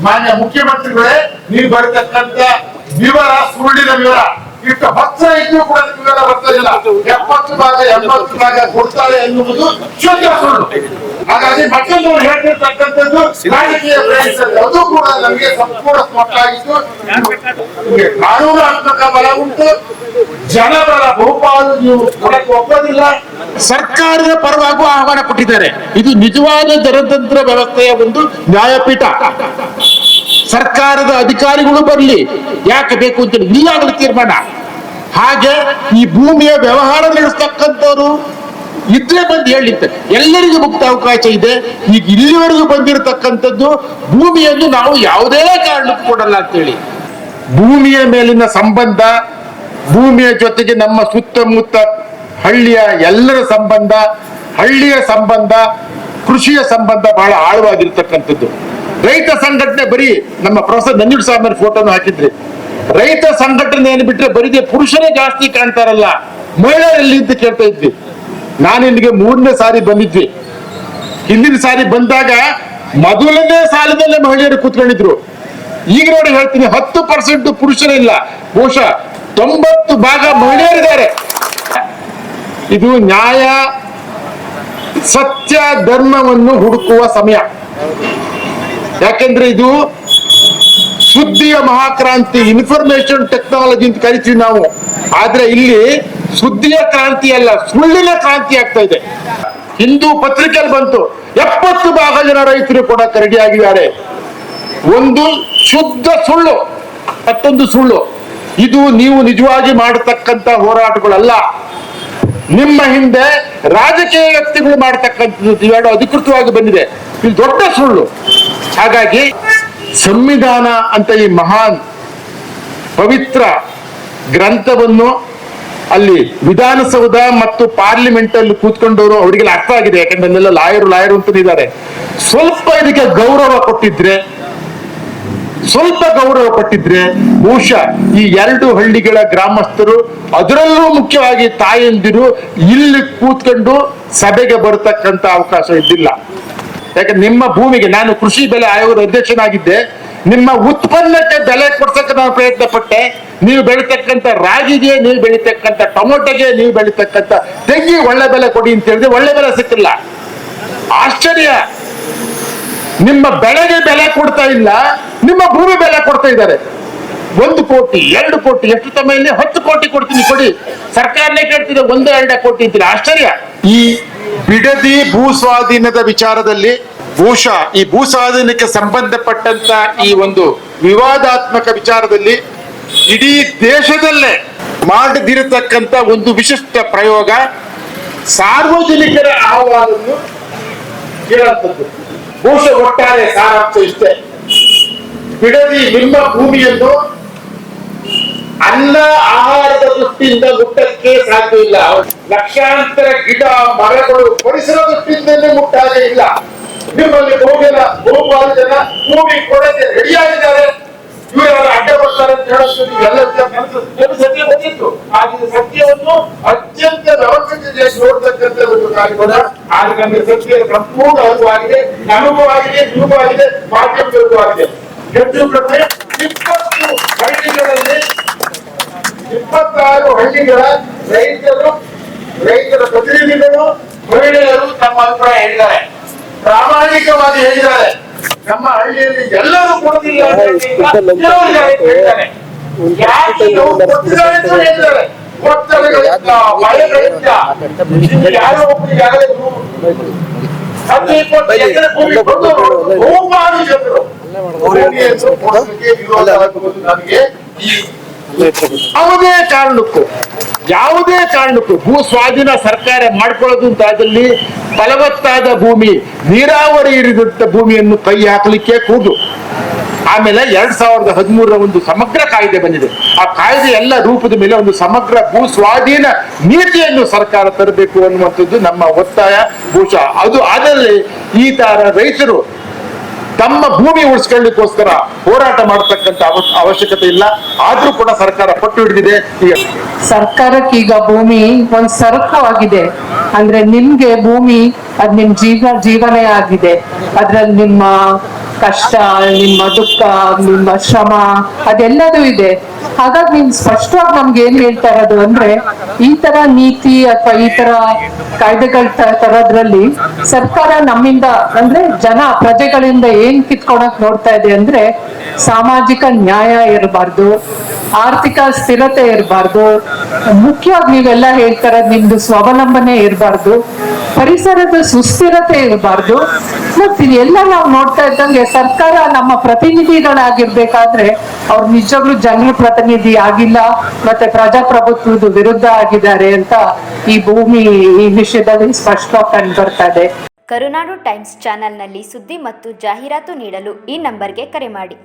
ಮಾನ್ಯ ಮುಖ್ಯಮಂತ್ರಿಗಳೇ, ನೀವು ಬರತಕ್ಕಂತ ವಿವರ ಸುಳ್ಳಿನ ವಿವರ. ಇಷ್ಟು ಹತ್ರ ಇದ್ದು ಕೂಡ ವಿವರ ಬರ್ತಾ ಇಲ್ಲ. 70 ಭಾಗ 80 ಭಾಗ ಕೊಡ್ತಾರೆ ಎನ್ನುವುದು ಶುದ್ಧ ಸುಳ್ಳು. ಹಾಗಾಗಿ ಮತ್ತೊಂದು ಹೇಳ್ತಿರ್ತಕ್ಕಂಥದ್ದು ರಾಜಕೀಯ ಪ್ರಯತ್ನ, ಅದು ಕೂಡ ನಮಗೆ ಸಂಪೂರ್ಣ ಸ್ಪಷ್ಟವಾಗಿತ್ತು. ಕಾನೂನಾತ್ಮಕ ಬಲ ಉಂಟು, ಜನಬಲ ಬಹುಪಾಲು ನೀವು ಕೊಡಕ್ಕೆ ಒಪ್ಪೋದಿಲ್ಲ. ಸರ್ಕಾರದ ಪರವಾಗೂ ಆಹ್ವಾನ ಕೊಟ್ಟಿದ್ದಾರೆ. ಇದು ನಿಜವಾದ ಜನತಂತ್ರ ವ್ಯವಸ್ಥೆಯ ಒಂದು ನ್ಯಾಯಪೀಠ. ಸರ್ಕಾರದ ಅಧಿಕಾರಿಗಳು ಬರಲಿ, ಯಾಕೆ ಬೇಕು ಅಂತೇಳಿ ನೀವಾಗಲೂ ತೀರ್ಮಾನ. ಹಾಗೆ ಈ ಭೂಮಿಯ ವ್ಯವಹಾರ ನಡೆಸ್ತಕ್ಕಂಥವ್ರು ಇದ್ರೆ ಬಂದು ಹೇಳಿರ್ತಾರೆ. ಎಲ್ಲರಿಗೂ ಮುಕ್ತ ಅವಕಾಶ ಇದೆ. ಈಗ ಇಲ್ಲಿವರೆಗೂ ಬಂದಿರತಕ್ಕಂಥದ್ದು ಭೂಮಿಯನ್ನು ನಾವು ಯಾವುದೇ ಕಾರಣಕ್ಕೂ ಕೊಡಲ್ಲ ಅಂತೇಳಿ. ಭೂಮಿಯ ಮೇಲಿನ ಸಂಬಂಧ, ಭೂಮಿಯ ಜೊತೆಗೆ ನಮ್ಮ ಸುತ್ತಮುತ್ತ ಹಳ್ಳಿಯ ಎಲ್ಲರ ಸಂಬಂಧ, ಹಳ್ಳಿಯ ಸಂಬಂಧ, ಕೃಷಿಯ ಸಂಬಂಧ ಬಹಳ ಆಳವಾಗಿರ್ತಕ್ಕಂಥದ್ದು. ರೈತ ಸಂಘಟನೆ ಬರೀ ನಮ್ಮ ಪ್ರೊಫೆಸರ್ ನಂಜುಂಡ ಸ್ವಾಮಿ ಫೋಟೋನು ಹಾಕಿದ್ರಿ. ರೈತ ಸಂಘಟನೆ ಏನು ಬಿಟ್ರೆ ಬರೀದೇ ಪುರುಷರೇ ಜಾಸ್ತಿ ಕಾಣ್ತಾರಲ್ಲ, ಮಹಿಳೆಯರಲ್ಲಿ ಅಂತ ಕೇಳ್ತಾ ಇದ್ವಿ. ನಾನು ಇಲ್ಲಿಗೆ 3ನೇ ಸಾರಿ ಬಂದಿದ್ವಿ. ಹಿಂದಿನ ಸಾರಿ ಬಂದಾಗ ಮೊದಲನೇ ಸಾಲದಲ್ಲೇ ಮಹಿಳೆಯರು ಕೂತ್ಕೊಂಡಿದ್ರು. ಈಗ ನೋಡಿ ಹೇಳ್ತೀನಿ, 10% ಪುರುಷರಿಲ್ಲ, ಬಹುಶಃ 90 ಭಾಗ ಮಹಿಳೆಯರಿದ್ದಾರೆ. ಇದು ನ್ಯಾಯ, ಸತ್ಯ, ಧರ್ಮವನ್ನು ಹುಡುಕುವ ಸಮಯ. ಯಾಕೆಂದ್ರೆ ಇದು ಸುದ್ದಿಯ ಮಹಾಕ್ರಾಂತಿ, ಇನ್ಫಾರ್ಮೇಶನ್ ಟೆಕ್ನಾಲಜಿ ಅಂತ ಕರಿತೀವಿ ನಾವು. ಆದ್ರೆ ಇಲ್ಲಿ ಸುದ್ದಿಯ ಕ್ರಾಂತಿ ಅಲ್ಲ, ಸುಳ್ಳಿನ ಕ್ರಾಂತಿ ಆಗ್ತಾ ಇದೆ. ಹಿಂದೂ ಪತ್ರಿಕೆಯಲ್ಲಿ ಬಂತು, 70 ಭಾಗ ಜನ ರೈತರು ಕೊಡಕ್ಕೆ ರೆಡಿ ಆಗಿದ್ದಾರೆ. ಒಂದು ಶುದ್ಧ ಸುಳ್ಳು, ಮತ್ತೊಂದು ಸುಳ್ಳು. ಇದು ನೀವು ನಿಜವಾಗಿ ಮಾಡತಕ್ಕಂತ ಹೋರಾಟಗಳಲ್ಲ. ನಿಮ್ಮ ಹಿಂದೆ ರಾಜಕೀಯ ವ್ಯಕ್ತಿಗಳು ಮಾಡತಕ್ಕಂಥದ್ದು ಇವೆರಡು ಅಧಿಕೃತವಾಗಿ ಬಂದಿದೆ. ಇದು ದೊಡ್ಡ ಸುಳ್ಳು. ಹಾಗಾಗಿ ಸಂವಿಧಾನ ಅಂತ ಈ ಮಹಾನ್ ಪವಿತ್ರ ಗ್ರಂಥವನ್ನು ಅಲ್ಲಿ ವಿಧಾನಸೌಧ ಮತ್ತು ಪಾರ್ಲಿಮೆಂಟ್ ಅಲ್ಲಿ ಕೂತ್ಕೊಂಡವರು ಅವರಿಗೆಲ್ಲ ಅರ್ಥ ಆಗಿದೆ. ಯಾಕಂದ್ರೆ ಅಲ್ಲೆಲ್ಲ ಲಾಯರು ಅಂತಿದ್ದಾರೆ. ಸ್ವಲ್ಪ ಇದಕ್ಕೆ ಗೌರವ ಕೊಟ್ಟಿದ್ರೆ, ಬಹುಶಃ ಈ 2 ಹಳ್ಳಿಗಳ ಗ್ರಾಮಸ್ಥರು, ಅದರಲ್ಲೂ ಮುಖ್ಯವಾಗಿ ತಾಯಂದಿರು ಇಲ್ಲಿ ಕೂತ್ಕೊಂಡು ಸಭೆಗೆ ಬರತಕ್ಕಂತ ಅವಕಾಶ ಇದ್ದಿಲ್ಲ. ಯಾಕಂದ್ರೆ ನಿಮ್ಮ ಭೂಮಿಗೆ, ನಾನು ಕೃಷಿ ಬೆಲೆ ಆಯೋಗದ ಅಧ್ಯಕ್ಷನಾಗಿದ್ದೆ, ನಿಮ್ಮ ಉತ್ಪನ್ನಕ್ಕೆ ಬೆಲೆ ಕೊಡ್ಸಕ್ಕೆ ನಾನು ಪ್ರಯತ್ನ ಪಟ್ಟೆ. ನೀವು ಬೆಳಿತಕ್ಕಂಥ ರಾಗಿಗೆ, ನೀವು ಬೆಳಿತಕ್ಕಂಥ ಟೊಮೊಟೊಗೆ, ನೀವು ಬೆಳಿತಕ್ಕಂಥ ತೆಂಗಿ ಒಳ್ಳೆ ಬೆಲೆ ಕೊಡಿ ಅಂತ ಹೇಳಿದ್ರೆ ಒಳ್ಳೆ ಬೆಲೆ ಸಿಕ್ಕಿಲ್ಲ. ಆಶ್ಚರ್ಯ. ನಿಮ್ಮ ಬೆಳೆಗೆ ಬೆಲೆ ಕೊಡ್ತಾ ಇಲ್ಲ, ನಿಮ್ಮ ಭೂಮಿ ಬೆಲೆ ಕೊಡ್ತಾ ಇದ್ದಾರೆ. 1 ಕೋಟಿ 2 ಕೋಟಿ, ಎಷ್ಟು ತಮ್ಮ 10 ಕೋಟಿ ಕೊಡ್ತೀನಿ ಕೊಡಿ, ಸರ್ಕಾರನೇ ಕೇಳ್ತಿದೆ 1-2 ಕೋಟಿ ಅಂತೀರಿ. ಆಶ್ಚರ್ಯ. ಈ ಬಿಡದಿ ಭೂ ಸ್ವಾಧೀನದ ವಿಚಾರದಲ್ಲಿ ಬಹುಶಃ ಈ ಭೂ ಸ್ವಾಧೀನಕ್ಕೆ ಸಂಬಂಧಪಟ್ಟಂತ ಈ ಒಂದು ವಿವಾದಾತ್ಮಕ ವಿಚಾರದಲ್ಲಿ ಇಡೀ ದೇಶದಲ್ಲೇ ಮಾಡದಿರತಕ್ಕಂತ ಒಂದು ವಿಶಿಷ್ಟ ಪ್ರಯೋಗ, ಸಾರ್ವಜನಿಕರ ಅಹವಾಲನ್ನು ಕೇಳುವಂಥದ್ದು. ಬಹುಶಃ ಒಟ್ಟಾರೆ ಸಾರಾಂಶ ಇಷ್ಟೇ, ಬಿಡದಿ ನಿಮ್ಮ ಭೂಮಿಯನ್ನು ಅನ್ನ ಆಹಾರದ ದೃಷ್ಟಿಯಿಂದ ಮುಟ್ಟಕ್ಕೆ ಸಾಧ್ಯ ಇಲ್ಲ. ಲಕ್ಷಾಂತರ ಗಿಡ ಮರಗಳು ಪರಿಸರ ದೃಷ್ಟಿಯಿಂದಲೇ ಮುಟ್ಟಾಗೆ ಇಲ್ಲ. ನಿಮ್ಮಲ್ಲಿ ಬಹುಪಾಲು ಜನ ಭೂಮಿ ಕೊಡಕ್ಕೆ ರೆಡಿಯಾಗಿದ್ದಾರೆ. ಇವರೆಲ್ಲ ಅಡ್ಡ ಬರ್ತಾರೆ ಅಂತ ಹೇಳೋದು ನೀವೆಲ್ಲ ಸತ್ಯ ಬಂದಿತ್ತು. ಆದರೆ ಸತ್ಯವನ್ನು ಅತ್ಯಂತ ವ್ಯವಸ್ಥಿತವಾಗಿ ನೋಡ್ತಕ್ಕಂಥ ಒಂದು ಕಾರ್ಯಕ್ರಮ. ಆದ್ರೆ ನಮಗೆ ಸತ್ಯ ಸಂಪೂರ್ಣ ಅನುಭವವಾಗಿದೆ, ಅನುಭವವಾಗಿದೆ, ಮಾಧ್ಯಮವಾಗಿದೆ. ಹೆಚ್ಚು ಕಡಿಮೆ 20 ಹಳ್ಳಿಗಳಲ್ಲಿ 26 ಹಳ್ಳಿಗಳ ರೈತರ ಪ್ರತಿನಿಧಿಗಳು, ಮಹಿಳೆಯರು ತಮ್ಮ ಅಭಿಪ್ರಾಯ ಹೇಳಿದ್ದಾರೆ, ಪ್ರಾಮಾಣಿಕವಾಗಿ ಹೇಳಿದ್ದಾರೆ. ನಮ್ಮ ಹಳ್ಳಿಯಲ್ಲಿ ಎಲ್ಲರೂ ಕೊಡುತ್ತಿಲ್ಲ ಹೇಳಿದ್ದಾರೆ. ಒತ್ತಡಗಳಿಂದ, ಮಳೆಗಳಿಂದ ಯಾರೋ ಒಬ್ಬರಿಗಾಗಲೇ 10-20 ಎಕರೆ ಭೂಮಿ ಬಂದು ಬಹುಪಾಲು ಜನರು ನಮಗೆ ಯಾವುದೇ ಕಾರಣಕ್ಕೂ ಭೂ ಸ್ವಾಧೀನ ಸರ್ಕಾರ ಮಾಡ್ಕೊಳ್ಳೋದು ಅಂತ ಆದಲ್ಲಿ ಫಲವತ್ತಾದ ಭೂಮಿ, ನೀರಾವರಿ ಇರಿದಂತ ಭೂಮಿಯನ್ನು ಕೈ ಹಾಕಲಿಕ್ಕೆ ಕೂಡು. ಆಮೇಲೆ 2013 ಒಂದು ಸಮಗ್ರ ಕಾಯ್ದೆ ಬಂದಿದೆ. ಆ ಕಾಯ್ದೆ ಎಲ್ಲ ರೂಪದ ಮೇಲೆ ಒಂದು ಸಮಗ್ರ ಭೂ ಸ್ವಾಧೀನ ನೀತಿಯನ್ನು ಸರ್ಕಾರ ತರಬೇಕು ಅನ್ನುವಂಥದ್ದು ನಮ್ಮ ಒತ್ತಾಯ. ಬಹುಶಃ ಅದು ಅದರಲ್ಲಿ ಈ ತರ ರೈತರು ತಮ್ಮ ಭೂಮಿ ಉಳಿಸ್ಕೊಳ್ಳಿಕ್ಕೋಸ್ಕರ ಹೋರಾಟ ಮಾಡತಕ್ಕಂತ ಅವಶ್ಯಕತೆ ಇಲ್ಲ. ಆದ್ರೂ ಕೂಡ ಸರ್ಕಾರ ಪಟ್ಟು ಹಿಡಿದಿದೆ. ಈಗ ಸರ್ಕಾರಕ್ಕೆ ಈಗ ಭೂಮಿ ಒಂದ್ ಸರಕವಾಗಿದೆ. ಅಂದ್ರೆ ನಿಮ್ಗೆ ಭೂಮಿ ಅದ್ ನಿಮ್ ಜೀವನೇ ಆಗಿದೆ. ಅದ್ರಲ್ಲಿ ನಿಮ್ಮ ಕಷ್ಟ, ನಿಮ್ಮ ದುಃಖ, ನಿಮ್ಮ ಶ್ರಮ ಅದೆಲ್ಲದೂ ಇದೆ. ಹಾಗಾಗಿ ನೀವು ಸ್ಪಷ್ಟವಾಗಿ ನಮ್ಗೆ ಏನ್ ಹೇಳ್ತಾ ಇರೋದು ಅಂದ್ರೆ, ಈ ತರ ನೀತಿ ಅಥವಾ ಈ ತರ ಕಾಯ್ದೆಗಳ ತರೋದ್ರಲ್ಲಿ ಸರ್ಕಾರ ನಮ್ಮಿಂದ ಅಂದ್ರೆ ಪ್ರಜೆಗಳಿಂದ ಏನ್ ಕಿತ್ಕೊಳಕ್ ನೋಡ್ತಾ ಇದೆ ಅಂದ್ರೆ, ಸಾಮಾಜಿಕ ನ್ಯಾಯ ಇರಬಾರ್ದು, ಆರ್ಥಿಕ ಸ್ಥಿರತೆ ಇರಬಾರ್ದು, ಮುಖ್ಯವಾಗಿ ನೀವೆಲ್ಲ ಹೇಳ್ತಾರ ನಿಮ್ದು ಸ್ವಾವಲಂಬನೆ ಇರಬಾರ್ದು, ಪರಿಸರದ ಸುಸ್ಥಿರತೆ ಇರಬಾರ್ದು. ಮತ್ತೆ ಎಲ್ಲ ನಾವು ನೋಡ್ತಾ ಇದ್ದಂಗೆ ಸರ್ಕಾರ ನಮ್ಮ ಪ್ರತಿನಿಧಿಗಳಾಗಿರ್ಬೇಕಾದ್ರೆ ಅವ್ರು ನಿಜವಾಗ್ಲೂ ಜನರ ಪ್ರತಿನಿಧಿ ಆಗಿಲ್ಲ, ಮತ್ತೆ ಪ್ರಜಾಪ್ರಭುತ್ವದ ವಿರುದ್ಧ ಆಗಿದ್ದಾರೆ ಅಂತ ಈ ಈ ವಿಷಯದಲ್ಲಿ ಸ್ಪಷ್ಟವಾಗಿ ಕಂಡು ಬರ್ತಾ ಇದೆ. ಕರುನಾಡು ಟೈಮ್ಸ್ ಚಾನೆಲ್ನಲ್ಲಿ ಸುದ್ದಿ ಮತ್ತು ಜಾಹೀರಾತು ನೀಡಲು ಈ ನಂಬರ್ಗೆ ಕರೆ ಮಾಡಿ.